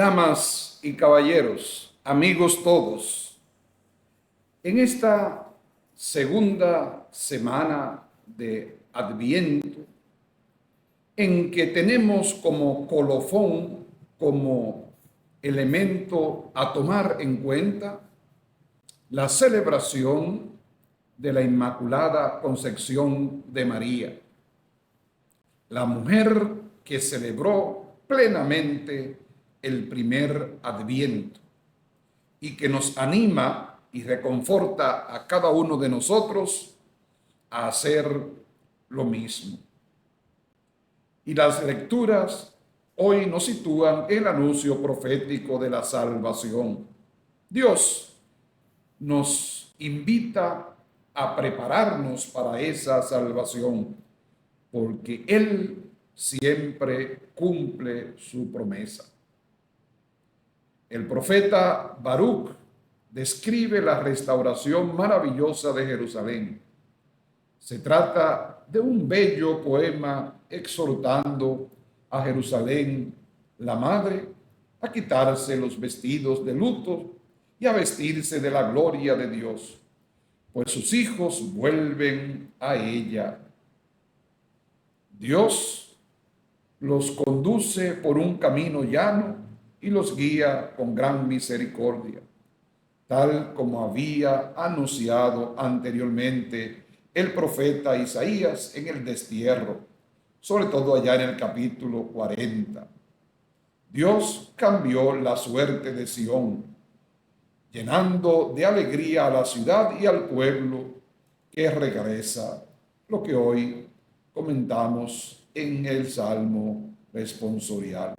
Damas y caballeros, amigos todos, en esta segunda semana de Adviento, en que tenemos como colofón, como elemento a tomar en cuenta, la celebración de la Inmaculada Concepción de María, la mujer que celebró plenamente el primer Adviento y que nos anima y reconforta a cada uno de nosotros a hacer lo mismo. Y las lecturas hoy nos sitúan en el anuncio profético de la salvación. Dios nos invita a prepararnos para esa salvación, porque Él siempre cumple su promesa. El profeta Baruch describe la restauración maravillosa de Jerusalén. Se trata de un bello poema exhortando a Jerusalén, la madre, a quitarse los vestidos de luto y a vestirse de la gloria de Dios, pues sus hijos vuelven a ella. Dios los conduce por un camino llano y los guía con gran misericordia, tal como había anunciado anteriormente el profeta Isaías en el destierro, sobre todo allá en el capítulo 40. Dios cambió la suerte de Sión, llenando de alegría a la ciudad y al pueblo que regresa, lo que hoy comentamos en el Salmo responsorial.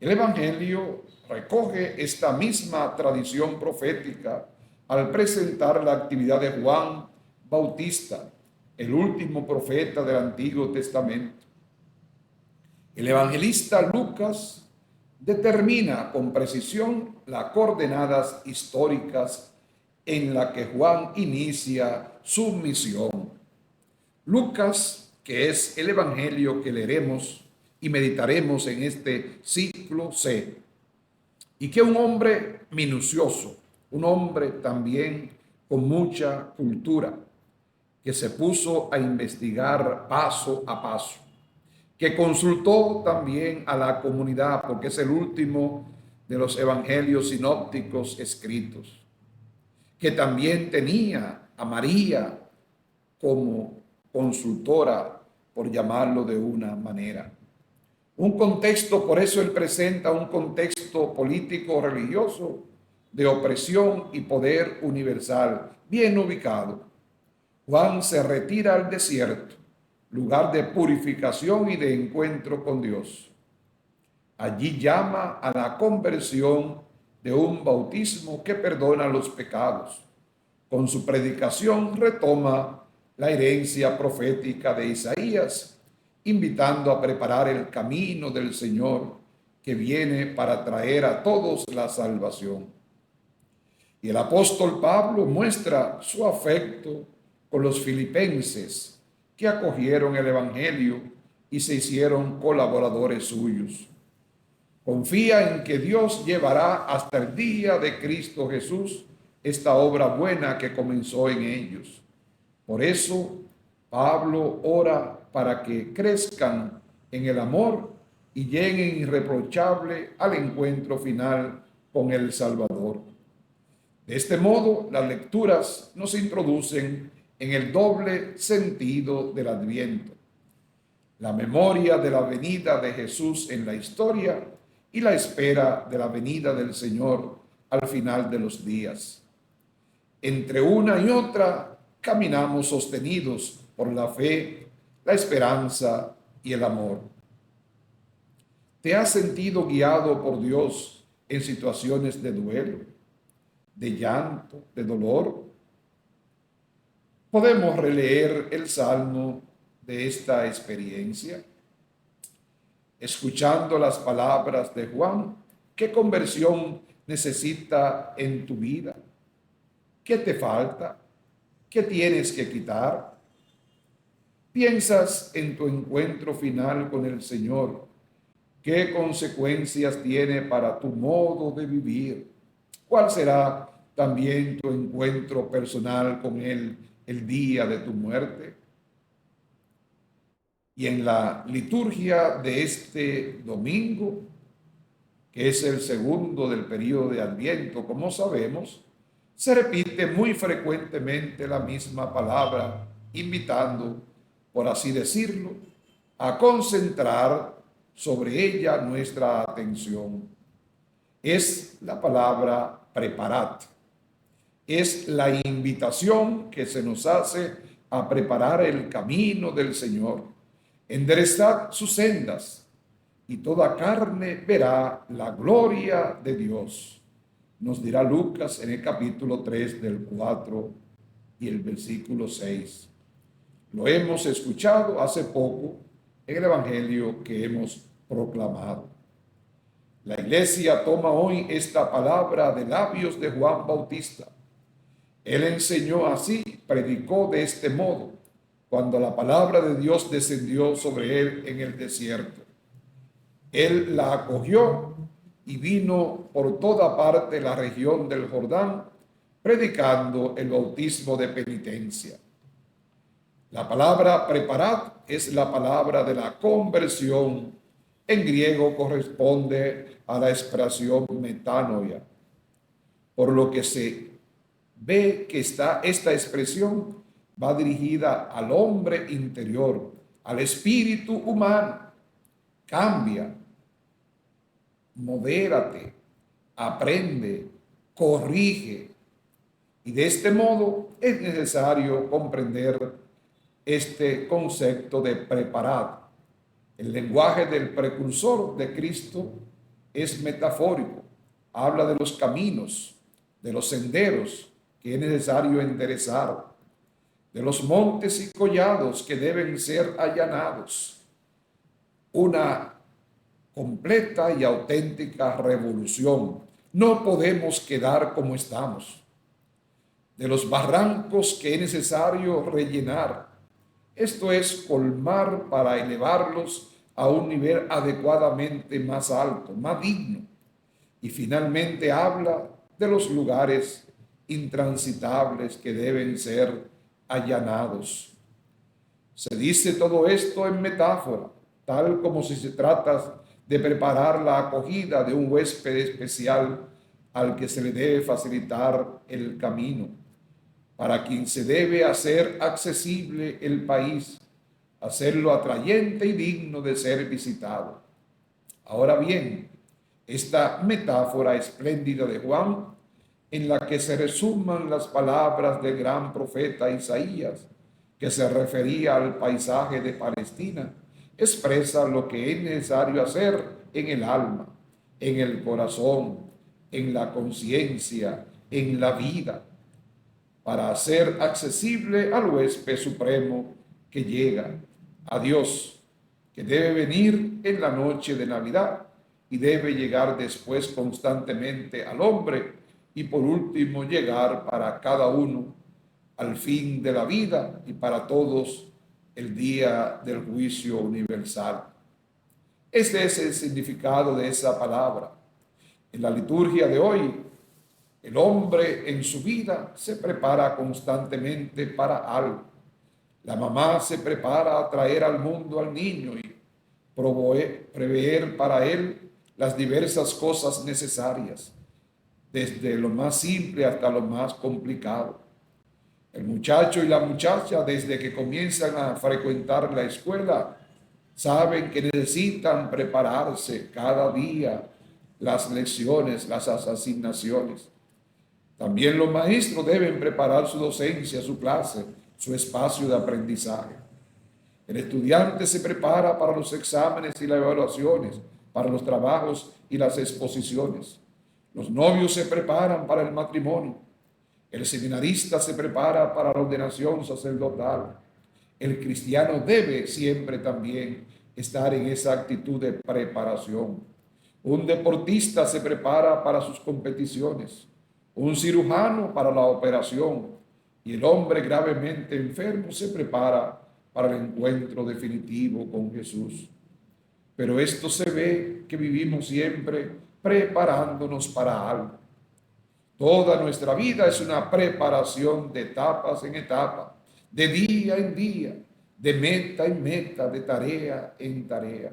El Evangelio recoge esta misma tradición profética al presentar la actividad de Juan Bautista, el último profeta del Antiguo Testamento. El evangelista Lucas determina con precisión las coordenadas históricas en las que Juan inicia su misión. Lucas, que es el evangelio que leeremos y meditaremos en este ciclo C, y que un hombre minucioso, un hombre también con mucha cultura, que se puso a investigar paso a paso, que consultó también a la comunidad, porque es el último de los evangelios sinópticos escritos, que también tenía a María como consultora, por llamarlo de una manera. Un contexto, por eso él presenta un contexto político religioso de opresión y poder universal, bien ubicado. Juan se retira al desierto, lugar de purificación y de encuentro con Dios. Allí llama a la conversión de un bautismo que perdona los pecados. Con su predicación retoma la herencia profética de Isaías, invitando a preparar el camino del Señor que viene para traer a todos la salvación. Y el apóstol Pablo muestra su afecto con los filipenses que acogieron el evangelio y se hicieron colaboradores suyos. Confía en que Dios llevará hasta el día de Cristo Jesús esta obra buena que comenzó en ellos. Por eso Pablo ora para que crezcan en el amor y lleguen irreprochable al encuentro final con el Salvador. De este modo, las lecturas nos introducen en el doble sentido del Adviento: la memoria de la venida de Jesús en la historia y la espera de la venida del Señor al final de los días. Entre una y otra caminamos sostenidos por la fe, la esperanza y el amor. ¿Te has sentido guiado por Dios en situaciones de duelo, de llanto, de dolor? Podemos releer el Salmo de esta experiencia, escuchando las palabras de Juan. ¿Qué conversión necesita en tu vida? ¿Qué te falta? ¿Qué tienes que quitar? ¿Piensas en tu encuentro final con el Señor, ¿Qué consecuencias tiene para tu modo de vivir? ¿Cuál será también tu encuentro personal con Él el día de tu muerte? Y en la liturgia de este domingo, que es el segundo del periodo de Adviento, como sabemos, se repite muy frecuentemente la misma palabra, invitando, por así decirlo, a concentrar sobre ella nuestra atención. Es la palabra preparad. Es la invitación que se nos hace a preparar el camino del Señor. Enderezad sus sendas y toda carne verá la gloria de Dios. Nos dirá Lucas en el capítulo 3 del 4 y el versículo 6. Lo hemos escuchado hace poco en el Evangelio que hemos proclamado. La Iglesia toma hoy esta palabra de labios de Juan Bautista. Él enseñó así, predicó de este modo, cuando la palabra de Dios descendió sobre él en el desierto. Él la acogió y vino por toda parte la región del Jordán, predicando el bautismo de penitencia. La palabra preparad es la palabra de la conversión. En griego corresponde a la expresión metanoia, por lo que se ve que esta expresión va dirigida al hombre interior, al espíritu humano. Cambia, modérate, aprende, corrige. Y de este modo es necesario comprender este concepto de preparar. El lenguaje del precursor de Cristo es metafórico. Habla de los caminos, de los senderos que es necesario enderezar, de los montes y collados que deben ser allanados. Una completa y auténtica revolución. No podemos quedar como estamos. De los barrancos que es necesario rellenar. Esto es colmar para elevarlos a un nivel adecuadamente más alto, más digno. Y finalmente habla de los lugares intransitables que deben ser allanados. Se dice todo esto en metáfora, tal como si se trata de preparar la acogida de un huésped especial al que se le debe facilitar el camino, para quien se debe hacer accesible el país, hacerlo atrayente y digno de ser visitado. Ahora bien, esta metáfora espléndida de Juan, en la que se resuman las palabras del gran profeta Isaías, que se refería al paisaje de Palestina, expresa lo que es necesario hacer en el alma, en el corazón, en la conciencia, en la vida, para hacer accesible al huésped supremo que llega, a Dios, que debe venir en la noche de Navidad y debe llegar después constantemente al hombre y por último llegar para cada uno al fin de la vida y para todos el día del juicio universal. Este es el significado de esa palabra. En la liturgia de hoy, el hombre en su vida se prepara constantemente para algo. La mamá se prepara a traer al mundo al niño y prever para él las diversas cosas necesarias, desde lo más simple hasta lo más complicado. El muchacho y la muchacha, desde que comienzan a frecuentar la escuela, saben que necesitan prepararse cada día las lecciones, las asignaciones. También los maestros deben preparar su docencia, su clase, su espacio de aprendizaje. El estudiante se prepara para los exámenes y las evaluaciones, para los trabajos y las exposiciones. Los novios se preparan para el matrimonio. El seminarista se prepara para la ordenación sacerdotal. El cristiano debe siempre también estar en esa actitud de preparación. Un deportista se prepara para sus competiciones. Un cirujano para la operación. Y el hombre gravemente enfermo se prepara para el encuentro definitivo con Jesús. pero esto se ve que vivimos siempre preparándonos para algo. Toda nuestra vida es una preparación de etapas en etapa, de día en día, de meta en meta, de tarea en tarea.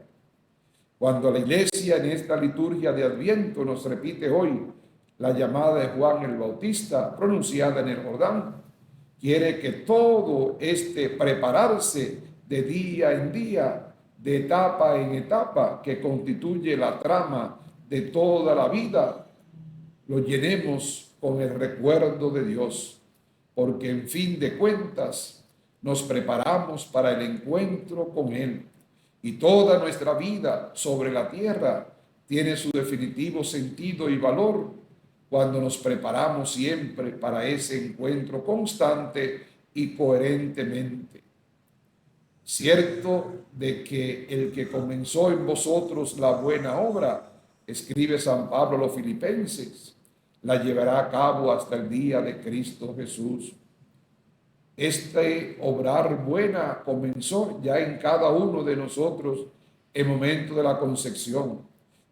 Cuando la iglesia en esta liturgia de Adviento nos repite hoy la llamada de Juan el Bautista pronunciada en el Jordán, quiere que todo este prepararse de día en día, de etapa en etapa, que constituye la trama de toda la vida, lo llenemos con el recuerdo de Dios, porque en fin de cuentas nos preparamos para el encuentro con Él, y toda nuestra vida sobre la tierra tiene su definitivo sentido y valor cuando nos preparamos siempre para ese encuentro constante y coherentemente. Cierto de que el que comenzó en vosotros la buena obra, escribe San Pablo a los Filipenses, la llevará a cabo hasta el día de Cristo Jesús. Este obrar buena comenzó ya en cada uno de nosotros en el momento de la concepción,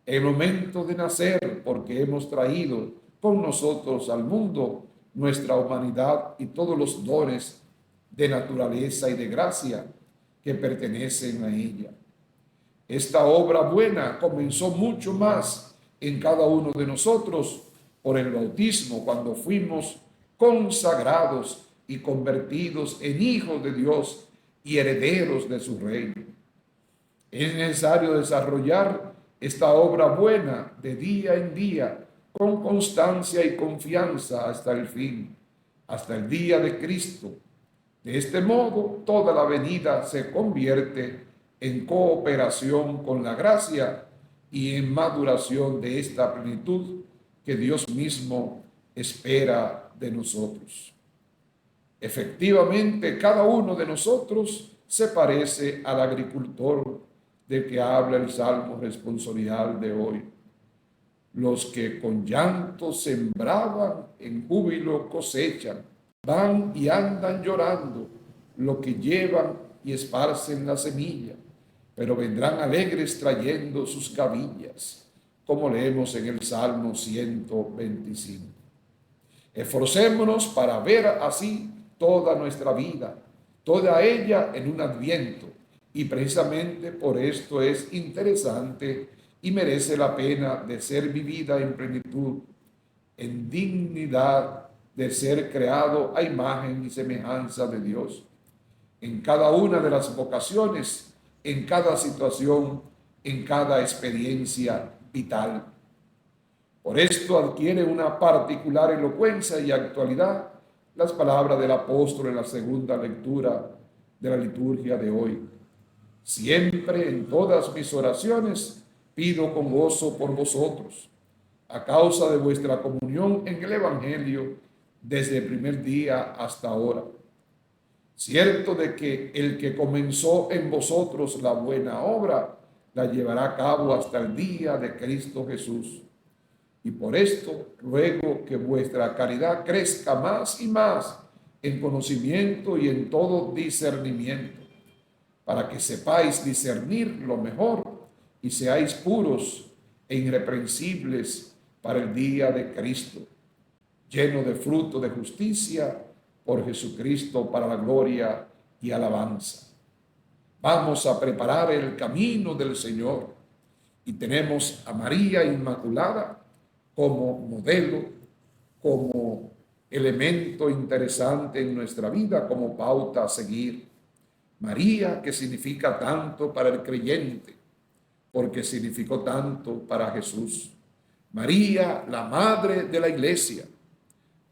en el momento de nacer, porque hemos traído con nosotros al mundo nuestra humanidad y todos los dones de naturaleza y de gracia que pertenecen a ella. Esta obra buena comenzó mucho más en cada uno de nosotros por el bautismo, cuando fuimos consagrados y convertidos en hijos de Dios y herederos de su reino. Es necesario desarrollar esta obra buena de día en día con constancia y confianza hasta el fin, hasta el día de Cristo. De este modo, toda la venida se convierte en cooperación con la gracia y en maduración de esta plenitud que Dios mismo espera de nosotros. Efectivamente, cada uno de nosotros se parece al agricultor del que habla el Salmo responsorial de hoy. Los que con llanto sembraban, en júbilo cosechan, van y andan llorando, lo que llevan y esparcen la semilla, pero vendrán alegres trayendo sus cabillas, como leemos en el Salmo 125. Esforcémonos para ver así toda nuestra vida, toda ella en un adviento, y precisamente por esto es interesante y merece la pena de ser vivida en plenitud, en dignidad de ser creado a imagen y semejanza de Dios, en cada una de las vocaciones, en cada situación, en cada experiencia vital. Por esto adquiere una particular elocuencia y actualidad las palabras del apóstol en la segunda lectura de la liturgia de hoy. Siempre en todas mis oraciones pido con gozo por vosotros, a causa de vuestra comunión en el Evangelio desde el primer día hasta ahora. Cierto de que el que comenzó en vosotros la buena obra, la llevará a cabo hasta el día de Cristo Jesús. Y por esto ruego que vuestra caridad crezca más y más en conocimiento y en todo discernimiento, para que sepáis discernir lo mejor y seáis puros e irreprensibles para el día de Cristo, lleno de fruto de justicia por Jesucristo, para la gloria y alabanza. Vamos a preparar el camino del Señor y tenemos a María Inmaculada como modelo, como elemento interesante en nuestra vida, como pauta a seguir. María, que significa tanto para el creyente, porque significó tanto para Jesús. María, la madre de la iglesia.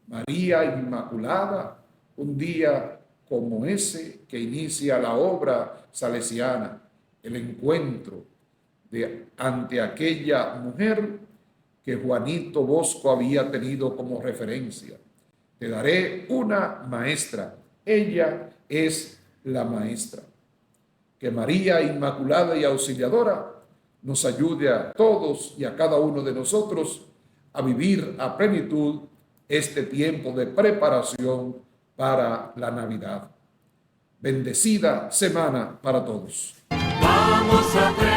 María Inmaculada, un día como ese que inicia la obra salesiana, el encuentro ante aquella mujer que Juanito Bosco había tenido como referencia. Te daré una maestra. Ella es la maestra. Que María Inmaculada y Auxiliadora nos ayude a todos y a cada uno de nosotros a vivir a plenitud este tiempo de preparación para la Navidad. Bendecida semana para todos. Vamos a